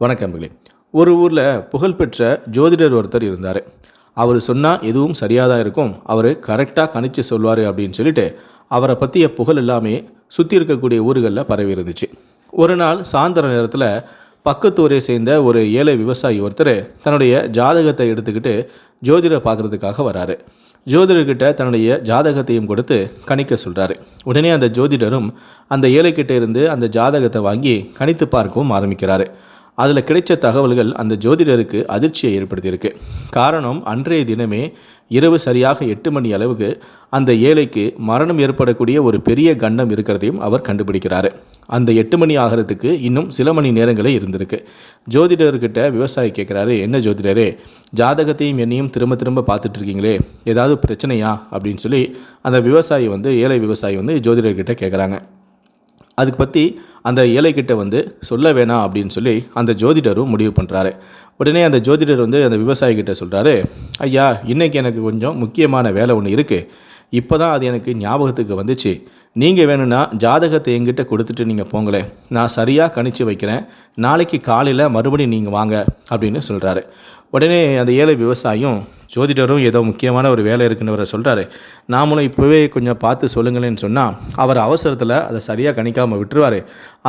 வணக்கங்களே. ஒரு ஊரில் புகழ்பெற்ற ஜோதிடர் ஒருத்தர் இருந்தார். அவர் சொன்னால் எதுவும் சரியாக தான் இருக்கும், அவர் கரெக்டாக கணிச்சு சொல்வார் அப்படின்னு சொல்லிட்டு அவரை பற்றிய புகழ் எல்லாமே சுற்றி இருக்கக்கூடிய ஊர்களில் பரவி இருந்துச்சு. ஒரு நாள் சாயந்தர நேரத்தில் பக்கத்து ஊரை சேர்ந்த ஒரு ஏழை விவசாயி ஒருத்தர் தன்னுடைய ஜாதகத்தை எடுத்துக்கிட்டு ஜோதிடரை பார்க்குறதுக்காக வராரு. ஜோதிடர்கிட்ட தன்னுடைய ஜாதகத்தையும் கொடுத்து கணிக்க சொல்கிறாரு. உடனே அந்த ஜோதிடரும் அந்த ஏழைக்கிட்ட இருந்து அந்த ஜாதகத்தை வாங்கி கணித்து பார்க்கவும் ஆரம்பிக்கிறாரு. அதில் கிடைச்ச தகவல்கள் அந்த ஜோதிடருக்கு அதிர்ச்சியை ஏற்படுத்தியிருக்கு. காரணம், அன்றைய தினமே இரவு சரியாக 8 மணி அளவுக்கு அந்த ஏழைக்கு மரணம் ஏற்படக்கூடிய ஒரு பெரிய கண்டம் இருக்கிறதையும் அவர் கண்டுபிடிக்கிறாரு. அந்த 8 மணி ஆகிறதுக்கு இன்னும் சில மணி நேரங்களே இருந்திருக்கு. ஜோதிடர்கிட்ட விவசாயி கேட்குறாரு, என்ன ஜோதிடரே, ஜாதகத்தையும் என்னையும் திரும்ப திரும்ப பார்த்துட்டு இருக்கீங்களே, ஏதாவது பிரச்சனையா அப்படின்னு சொல்லி அந்த விவசாயி ஏழை விவசாயி ஜோதிடர்கிட்ட கேட்குறாங்க. அதுக்கு பற்றி அந்த ஏழைக்கிட்ட சொல்ல வேணாம் அப்படின்னு சொல்லி அந்த ஜோதிடரும் முடிவு பண்ணுறாரு. உடனே அந்த ஜோதிடர் அந்த விவசாயிக்கிட்ட சொல்கிறாரு, ஐயா, இன்றைக்கி எனக்கு கொஞ்சம் முக்கியமான வேலை ஒன்று இருக்குது, இப்போ தான் அது எனக்கு ஞாபகத்துக்கு வந்துச்சு. நீங்கள் வேணும்னா ஜாதகத்தை எங்கிட்ட கொடுத்துட்டு நீங்கள் போங்களேன், நான் சரியாக கணிச்சு வைக்கிறேன், நாளைக்கு காலையில் மறுபடியும் நீங்கள் வாங்க அப்படின்னு சொல்கிறாரு. உடனே அந்த ஏழை விவசாயியும் ஜோதிடரும் ஏதோ முக்கியமான ஒரு வேலை இருக்குன்னு வர சொல்கிறாரு. நாமளும் இப்போவே கொஞ்சம் பார்த்து சொல்லுங்களேன்னு சொன்னால் அவர் அவசரத்தில் அதை சரியாக கணிக்காமல் விட்டுருவார்.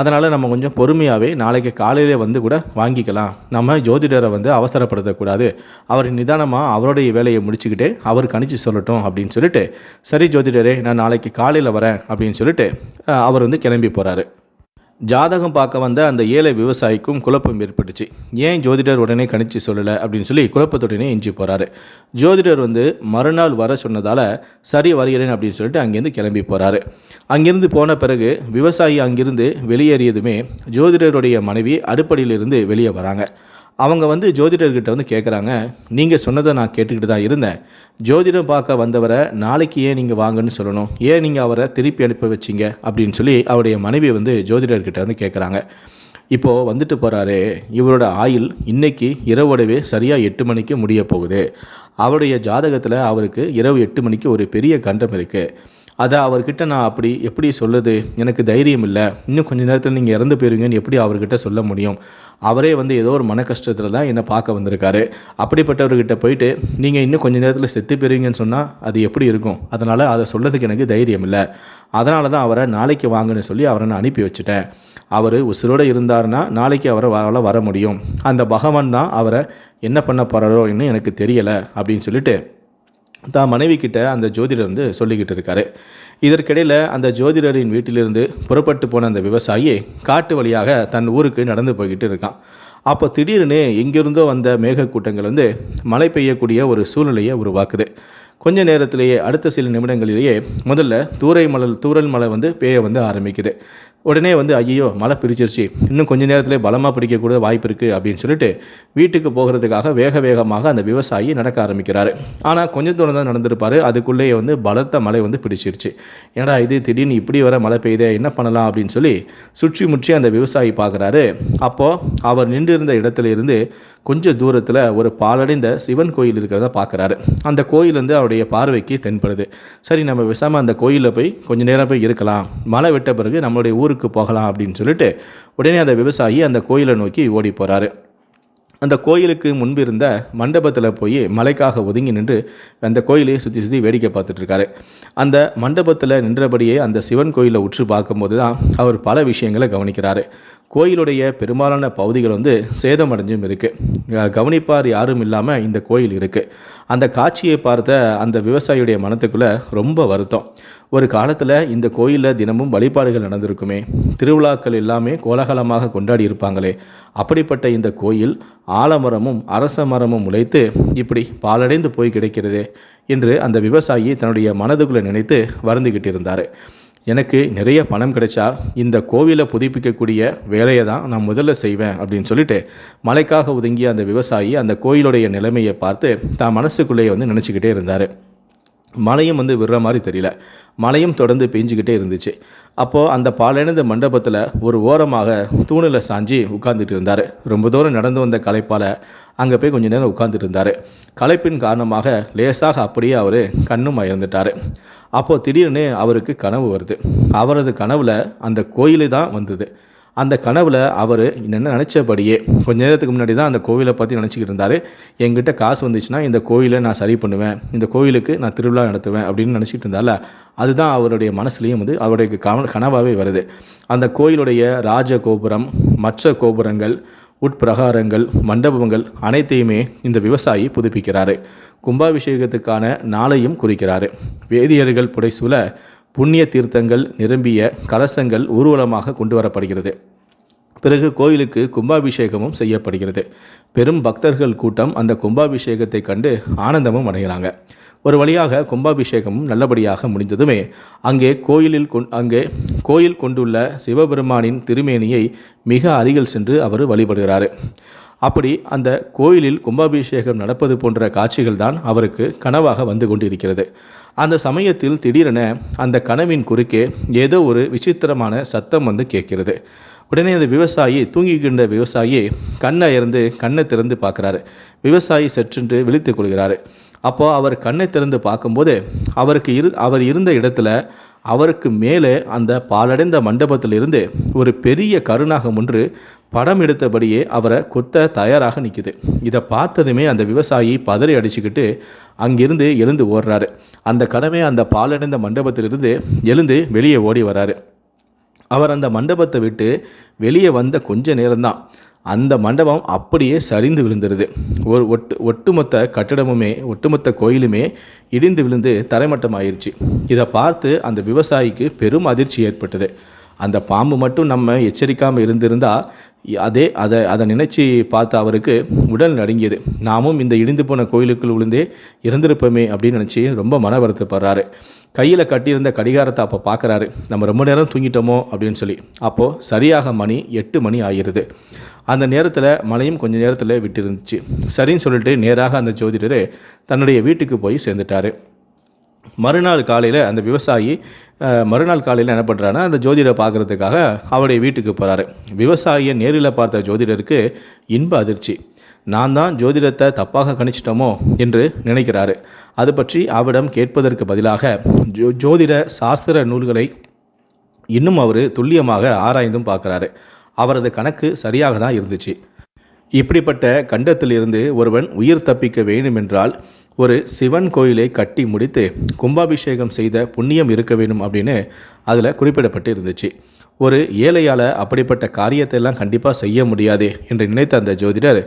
அதனால் நம்ம கொஞ்சம் பொறுமையாகவே நாளைக்கு காலையிலே கூட வாங்கிக்கலாம். நம்ம ஜோதிடரை அவசரப்படுத்தக்கூடாது, அவர் நிதானமாக அவருடைய வேலையை முடிச்சுக்கிட்டே அவர் கணிச்சு சொல்லட்டும் அப்படின்னு சொல்லிட்டு, சரி ஜோதிடரே, நான் நாளைக்கு காலையில் வரேன் அப்படின்னு சொல்லிட்டு அவர் கிளம்பி போகிறாரு. ஜாதகம் பார்க்க வந்த அந்த ஏழை விவசாயிக்கும் குழப்பம் ஏற்பட்டுச்சு. ஏன் ஜோதிடர் உடனே கணிச்சு சொல்லலை அப்படின்னு சொல்லி குழப்பத்துடனே எஞ்சி போகிறாரு. ஜோதிடர் மறுநாள் வர சொன்னதால் சரி வருகிறேன் அப்படின்னு சொல்லிட்டு அங்கேருந்து கிளம்பி போகிறாரு. அங்கேருந்து போன பிறகு விவசாயி அங்கிருந்து வெளியேறியதுமே ஜோதிடருடைய மனைவி அடுப்படியிலிருந்து வெளியே வராங்க. அவங்க ஜோதிடர்கிட்ட கேட்குறாங்க, நீங்கள் சொன்னதை நான் கேட்டுக்கிட்டு தான் இருந்தேன், ஜோதிடம் பார்க்க வந்தவரை நாளைக்கு ஏன் நீங்கள் வாங்கன்னு சொல்லணும், ஏன் நீங்கள் அவரை திருப்பி அனுப்ப வச்சிங்க அப்படின்னு சொல்லி அவருடைய மனைவி ஜோதிடர்கிட்ட கேட்குறாங்க. இப்போது வந்துட்டு போகிறாரு, இவரோட ஆயுள் இன்றைக்கி இரவோடவே சரியாக 8 மணிக்கு முடிய போகுது. அவருடைய ஜாதகத்தில் அவருக்கு இரவு 8 மணிக்கு ஒரு பெரிய கண்டம் இருக்குது. அதை அவர்கிட்ட நான் அப்படி எப்படி சொல்லுது, எனக்கு தைரியம் இல்லை, இன்னும் கொஞ்சம் நேரத்தில் நீங்கள் இறந்து போயிருவீங்கன்னு எப்படி அவர்கிட்ட சொல்ல முடியும், அவரே ஏதோ ஒரு மன கஷ்டத்தில் தான் என்னை பார்க்க வந்திருக்காரு, அப்படிப்பட்டவர்கிட்ட போயிட்டு நீங்கள் இன்னும் கொஞ்சம் நேரத்தில் செத்து போயிருவீங்கன்னு சொன்னால் அது எப்படி இருக்கும், அதனால் அதை சொல்கிறதுக்கு எனக்கு தைரியம் இல்லை, அதனால தான் அவரை நாளைக்கு வாங்கன்னு சொல்லி அவரை நான் அனுப்பி வச்சுட்டேன். அவர் உசுரோடு இருந்தார்னா நாளைக்கு அவரை வர முடியும், அந்த பகவான் தான் அவரை என்ன பண்ண போகிறாரோ இன்னும் எனக்கு தெரியலை அப்படின்னு சொல்லிட்டு தான் மனைவி கிட்ட அந்த ஜோதிடர் சொல்லிக்கிட்டு இருக்காரு. இதற்கிடையில் அந்த ஜோதிடரின் வீட்டிலிருந்து புறப்பட்டு போன அந்த விவசாயி காட்டு வழியாக தன் ஊருக்கு நடந்து போய்கிட்டு இருக்கான். அப்போ திடீர்னு எங்கிருந்தோ வந்த மேகக்கூட்டங்கள் மழை பெய்யக்கூடிய ஒரு சூழ்நிலையை உருவாக்குது. கொஞ்ச நேரத்திலேயே அடுத்த சில நிமிடங்களிலேயே முதல்ல தூறல் மழை பெய்ய ஆரம்பிக்குது. உடனே ஐயோ, மழை பிரிச்சிருச்சு, இன்னும் கொஞ்சம் நேரத்திலே பலமாக பிடிக்கக்கூட வாய்ப்பு இருக்குது அப்படின்னு சொல்லிட்டு வீட்டுக்கு போகிறதுக்காக வேகமாக அந்த விவசாயி நடக்க ஆரம்பிக்கிறாரு. ஆனால் கொஞ்சம் தூரம் தான் நடந்திருப்பார், அதுக்குள்ளேயே பலத்த மழை பிடிச்சிருச்சு. ஏன்னா இது திடீர்னு இப்படி வர மழை பெய்யுதே, என்ன பண்ணலாம் அப்படின்னு சொல்லி சுற்றி முற்றி அந்த விவசாயி பார்க்குறாரு. அப்போது அவர் நின்றிருந்த இடத்துல இருந்து கொஞ்சம் தூரத்தில் ஒரு பாலடைந்த சிவன் கோயில் இருக்கிறத பார்க்குறாரு. அந்த கோயில் அவருடைய பார்வைக்கு தென்படுது. சரி, நம்ம விசாமல் அந்த கோயிலில் போய் கொஞ்சம் நேரம் போய் இருக்கலாம், மழை விட்ட பிறகு நம்மளுடைய ஊருக்கு போகலாம் அப்படின்னு சொல்லிட்டு உடனே அந்த விவசாயி அந்த கோயிலை நோக்கி ஓடி போகிறாரு. அந்த கோயிலுக்கு முன்பு இருந்த மண்டபத்தில் போய் மலைக்காக ஒதுங்கி நின்று அந்த கோயிலையே சுற்றி வேடிக்கை பார்த்துட்ருக்காரு. அந்த மண்டபத்தில் நின்றபடியே அந்த சிவன் கோயிலை உற்று பார்க்கும்போது தான் அவர் பல விஷயங்களை கவனிக்கிறாரு. கோயிலுடைய பெரும்பாலான பகுதிகள் சேதமடைஞ்சும் இருக்குது. கவனிப்பார் யாரும் இல்லாமல் இந்த கோயில் இருக்குது. அந்த காட்சியை பார்த்த அந்த விவசாயியுடைய மனத்துக்குள்ளே ரொம்ப வருத்தம். ஒரு காலத்தில் இந்த கோயிலில் தினமும் வழிபாடுகள் நடந்திருக்குமே, திருவிழாக்கள் எல்லாமே கோலாகலமாக கொண்டாடி இருப்பாங்களே, அப்படிப்பட்ட இந்த கோயில் ஆலமரமும் அரச மரமும் உழைத்து இப்படி பாலடைந்து போய் கிடைக்கிறது என்று அந்த விவசாயி தன்னுடைய மனதுக்குள்ளே நினைத்து வருந்திக்கிட்டு இருந்தார். எனக்கு நிறைய பணம் கிடைச்சா இந்த கோவிலை புதுப்பிக்கக்கூடிய வேலையை தான் நான் முதல்ல செய்வேன் அப்படின்னு சொல்லிட்டு மலைக்காக ஒதுங்கிய அந்த விவசாயி அந்த கோயிலுடைய நிலைமையை பார்த்து தான் மனசுக்குள்ளேயே நினச்சிக்கிட்டே இருந்தார். மழையும் விடுற மாதிரி தெரியல, மழையும் தொடர்ந்து பெஞ்சிக்கிட்டே இருந்துச்சு. அப்போது அந்த பாலடைந்த மண்டபத்தில் ஒரு ஓரமாக தூணில் சாஞ்சி உட்கார்ந்துட்டு இருந்தார். ரொம்ப தூரம் நடந்து வந்த களைப்பால் அங்கே போய் கொஞ்சம் நேரம் உட்கார்ந்துட்டு இருந்தார். களைப்பின் காரணமாக லேசாக அப்படியே அவர் கண்ணும் அயர்ந்துட்டார். அப்போது திடீர்னு அவருக்கு கனவு வருது. அவரது கனவில் அந்த கோயிலே தான் வந்தது. அந்த கனவில் அவர் என்ன நினச்சபடியே கொஞ்ச நேரத்துக்கு முன்னாடி தான் அந்த கோவிலை பற்றி நினச்சிக்கிட்டு இருந்தார். என்கிட்ட காசு வந்துச்சுன்னா இந்த கோயிலை நான் சரி பண்ணுவேன், இந்த கோயிலுக்கு நான் திருவிழா நடத்துவேன் அப்படின்னு நினச்சிட்டு இருந்தால, அதுதான் அவருடைய மனசுலேயும் வந்து அவருடைய கனவாகவே வருது. அந்த கோயிலுடைய ராஜ கோபுரம், மற்ற கோபுரங்கள், உட்பிரகாரங்கள், மண்டபங்கள் அனைத்தையுமே இந்த விவசாயி புதுப்பிக்கிறாரு. கும்பாபிஷேகத்துக்கான நாளையும் குறிக்கிறாரு. வேதியர்கள் புடைசூழ புண்ணிய தீர்த்தங்கள் நிரம்பிய கலசங்கள் ஊர்வலமாக கொண்டு வரப்படுகிறது. பிறகு கோயிலுக்கு கும்பாபிஷேகமும் செய்யப்படுகிறது. பெரும் பக்தர்கள் கூட்டம் அந்த கும்பாபிஷேகத்தை கண்டு ஆனந்தமும் அடைகிறாங்க. ஒரு வழியாக கும்பாபிஷேகமும் நல்லபடியாக முடிந்ததுமே அங்கே கோயில் கொண்டுள்ள சிவபெருமானின் திருமேனியை மிக அருகில் சென்று அவர் வழிபடுகிறார். அப்படி அந்த கோயிலில் கும்பாபிஷேகம் நடப்பது போன்ற காட்சிகள் தான் அவருக்கு கனவாக வந்து கொண்டிருக்கிறது. அந்த சமயத்தில் திடீரென அந்த கனவின் குறுக்கே ஏதோ ஒரு விசித்திரமான சத்தம் வந்து கேட்கிறது. உடனே அந்த விவசாயி, தூங்கிக்கின்ற விவசாயி கண்ணை திறந்து பார்க்குறாரு. விவசாயி சற்றென்று விழித்து கொள்கிறாரு. அப்போ அவர் கண்ணை திறந்து பார்க்கும்போது அவர் இருந்த இடத்துல அவருக்கு மேலே அந்த பாலடைந்த மண்டபத்திலிருந்து ஒரு பெரிய கருநாகம் ஒன்று படம் எடுத்தபடியே அவரை கொத்த தயாராக நிற்குது. இதை பார்த்ததுமே அந்த விவசாயி பதறி அடிச்சுக்கிட்டு அங்கிருந்து எழுந்து ஓடுறாரு. அந்த கனவே அந்த பாலடைந்த மண்டபத்திலிருந்து எழுந்து வெளியே ஓடி வராரு. அவர் அந்த மண்டபத்தை விட்டு வெளியே வந்த கொஞ்ச நேரம்தான் அந்த மண்டபம் அப்படியே சரிந்து விழுந்துருது. ஒரு ஒட்டுமொத்த கோயிலுமே இடிந்து விழுந்து தரைமட்டமாயிருச்சு. இதை பார்த்து அந்த விவசாயிக்கு பெரும் அதிர்ச்சி ஏற்பட்டது. அந்த பாம்பு மட்டும் நம்ம எச்சரிக்காமல் இருந்திருந்தால் அதை நினைச்சு பார்த்த அவருக்கு உடல் நடுங்கியது. நாமும் இந்த இடிந்து போன கோயிலுக்குள் விழுந்தே இறந்திருப்போமே அப்படின்னு நினச்சி ரொம்ப மன வருத்தப்படுறாரு. கையில் கட்டியிருந்த கடிகாரத்தை அப்போ பார்க்குறாரு. நம்ம ரொம்ப நேரம் தூங்கிட்டோமோ அப்படின்னு சொல்லி. அப்போது சரியாக மணி 8 மணி ஆகிருது. அந்த நேரத்தில் மழையும் கொஞ்சம் நேரத்தில் விட்டுருந்துச்சு. சரின்னு சொல்லிட்டு நேராக அந்த ஜோதிடர் தன்னுடைய வீட்டுக்கு போய் சேர்ந்துட்டார். மறுநாள் காலையில் அந்த விவசாயி என்ன பண்ணுறாருன்னா, அந்த ஜோதிடரை பார்க்குறதுக்காக அவருடைய வீட்டுக்கு போகிறாரு. விவசாயியை நேரில் பார்த்த ஜோதிடருக்கு இன்ப அதிர்ச்சி. நான் தான் ஜோதிடத்தை தப்பாக கணிச்சிட்டோமோ என்று நினைக்கிறாரு. அது பற்றி அவரிடம் கேட்பதற்கு பதிலாக ஜோதிட சாஸ்திர நூல்களை இன்னும் அவர் துல்லியமாக ஆராய்ந்தும் பார்க்குறாரு. அவரது கணக்கு சரியாக தான் இருந்துச்சு. இப்படிப்பட்ட கண்டத்திலிருந்து ஒருவன் உயிர் தப்பிக்க வேண்டுமென்றால் ஒரு சிவன் கோயிலை கட்டி முடித்து கும்பாபிஷேகம் செய்த புண்ணியம் இருக்க வேண்டும் அப்படின்னு அதில் குறிப்பிடப்பட்டு இருந்துச்சு. ஒரு ஏழையால் அப்படிப்பட்ட காரியத்தை எல்லாம் கண்டிப்பாக செய்ய முடியாது என்று நினைத்த அந்த ஜோதிடர்,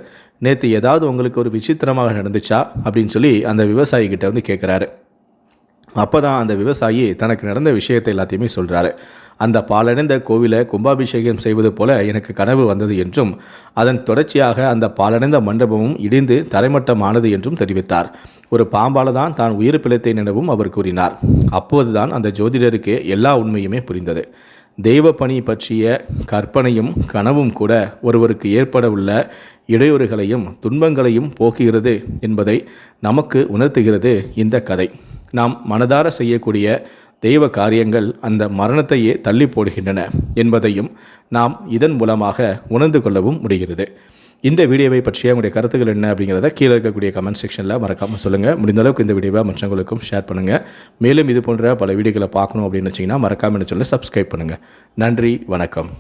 நேற்று ஏதாவது உங்களுக்கு ஒரு விசித்திரமாக நடந்துச்சா அப்படின்னு சொல்லி அந்த விவசாயிகிட்ட வந்து கேட்குறாரு. அப்போ தான் அந்த விவசாயி தனக்கு நடந்த விஷயத்தை எல்லாத்தையுமே சொல்கிறாரு. அந்த பாலடைந்த கோவிலை கும்பாபிஷேகம் செய்வது போல எனக்கு கனவு வந்தது என்றும் அதன் தொடர்ச்சியாக அந்த பாலடைந்த மண்டபமும் இடிந்து தரைமட்டமானது என்றும் தெரிவித்தார். ஒரு பாம்பால் தான் உயிர் பிழைத்தேன் எனவும் அவர் கூறினார். அப்போதுதான் அந்த ஜோதிடருக்கு எல்லா உண்மையுமே புரிந்தது. தெய்வ பணி பற்றிய கற்பனையும் கனவும் கூட ஒருவருக்கு ஏற்பட உள்ள இடையூறுகளையும் துன்பங்களையும் போக்குகிறது என்பதை நமக்கு உணர்த்துகிறது இந்த கதை. நாம் மனதார செய்யக்கூடிய தெய்வ காரியங்கள் அந்த மரணத்தையே தள்ளி போடுகின்றன என்பதையும் நாம் இதன் மூலமாக உணர்ந்து கொள்ளவும் முடிகிறது. இந்த வீடியோவை பற்றிய உங்களுடைய கருத்துக்கள் என்ன அப்படிங்கிறத கீழே இருக்கக்கூடிய கமெண்ட் செக்ஷனில் மறக்காமல் சொல்லுங்கள். முடிந்த அளவுக்கு இந்த வீடியோவை மற்றவங்களுக்கும் ஷேர் பண்ணுங்கள். மேலும் இது போன்ற பல வீடியோக்களை பார்க்கணும் அப்படின்னு வச்சிங்கன்னா மறக்காமல் சொல்ல சப்ஸ்கிரைப் பண்ணுங்கள். நன்றி, வணக்கம்.